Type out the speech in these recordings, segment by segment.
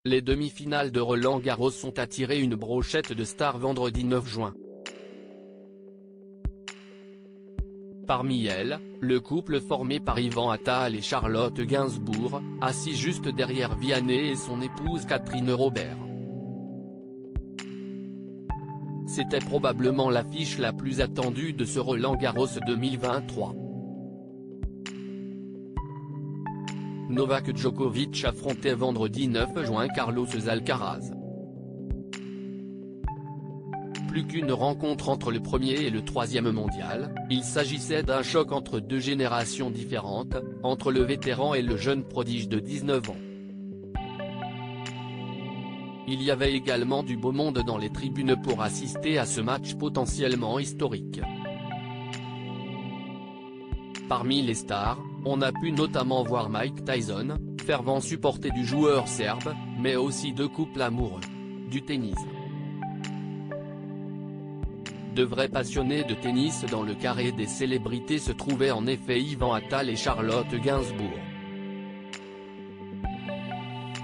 Les demi-finales de Roland-Garros ont attiré une brochette de stars vendredi 9 juin. Parmi elles, le couple formé par Ivan Attal et Charlotte Gainsbourg, assis juste derrière Vianney et son épouse Catherine Robert. C'était probablement l'affiche la plus attendue de ce Roland-Garros 2023. Novak Djokovic affrontait vendredi 9 juin Carlos Alcaraz. Plus qu'une rencontre entre le premier et le troisième mondial, il s'agissait d'un choc entre deux générations différentes, entre le vétéran et le jeune prodige de 19 ans. Il y avait également du beau monde dans les tribunes pour assister à ce match potentiellement historique. Parmi les stars, on a pu notamment voir Mike Tyson, fervent supporter du joueur serbe, mais aussi deux couples amoureux. Du tennis. De vrais passionnés de tennis dans le carré des célébrités se trouvaient en effet Ivan Attal et Charlotte Gainsbourg.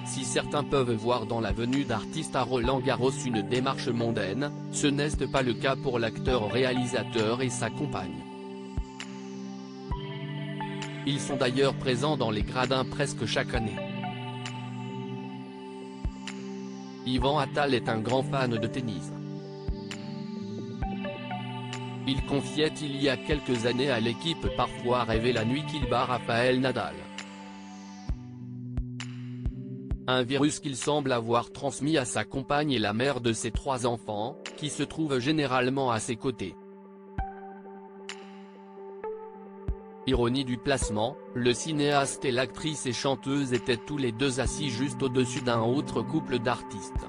Si certains peuvent voir dans la venue d'artistes à Roland-Garros une démarche mondaine, ce n'est pas le cas pour l'acteur-réalisateur et sa compagne. Ils sont d'ailleurs présents dans les gradins presque chaque année. Ivan Attal est un grand fan de tennis. Il confiait il y a quelques années à l'équipe parfois rêver la nuit qu'il bat Rafael Nadal. Un virus qu'il semble avoir transmis à sa compagne et la mère de ses 3 enfants, qui se trouvent généralement à ses côtés. Ironie du placement, le cinéaste et l'actrice et chanteuse étaient tous les deux assis juste au-dessus d'un autre couple d'artistes.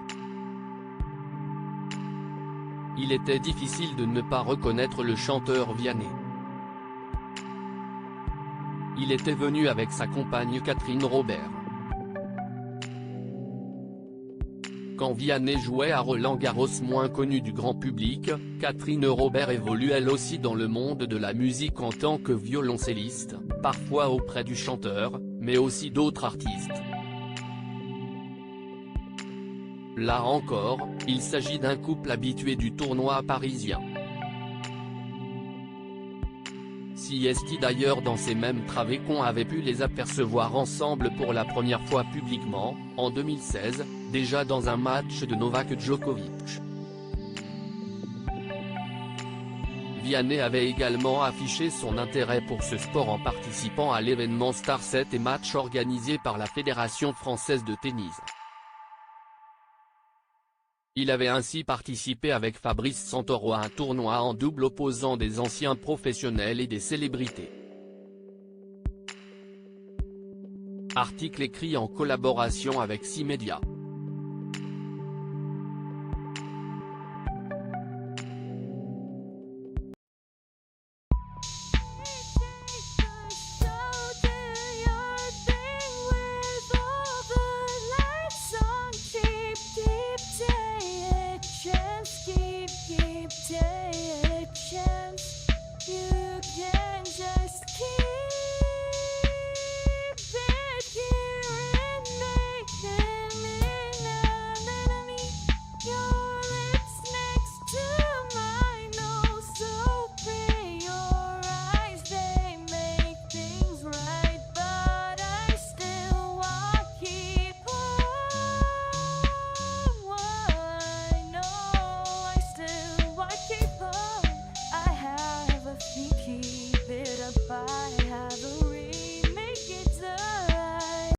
Il était difficile de ne pas reconnaître le chanteur Vianney. Il était venu avec sa compagne Catherine Robert. Quand Vianney jouait à Roland-Garros moins connu du grand public, Catherine Robert évolue elle aussi dans le monde de la musique en tant que violoncelliste, parfois auprès du chanteur, mais aussi d'autres artistes. Là encore, il s'agit d'un couple habitué du tournoi parisien. Si d'ailleurs dans ces mêmes travées qu'on avait pu les apercevoir ensemble pour la première fois publiquement, en 2016, déjà dans un match de Novak Djokovic. Vianney avait également affiché son intérêt pour ce sport en participant à l'événement Star 7 et match organisé par la Fédération française de tennis. Il avait ainsi participé avec Fabrice Santoro à un tournoi en double opposant des anciens professionnels et des célébrités. Article écrit en collaboration avec 6 médias.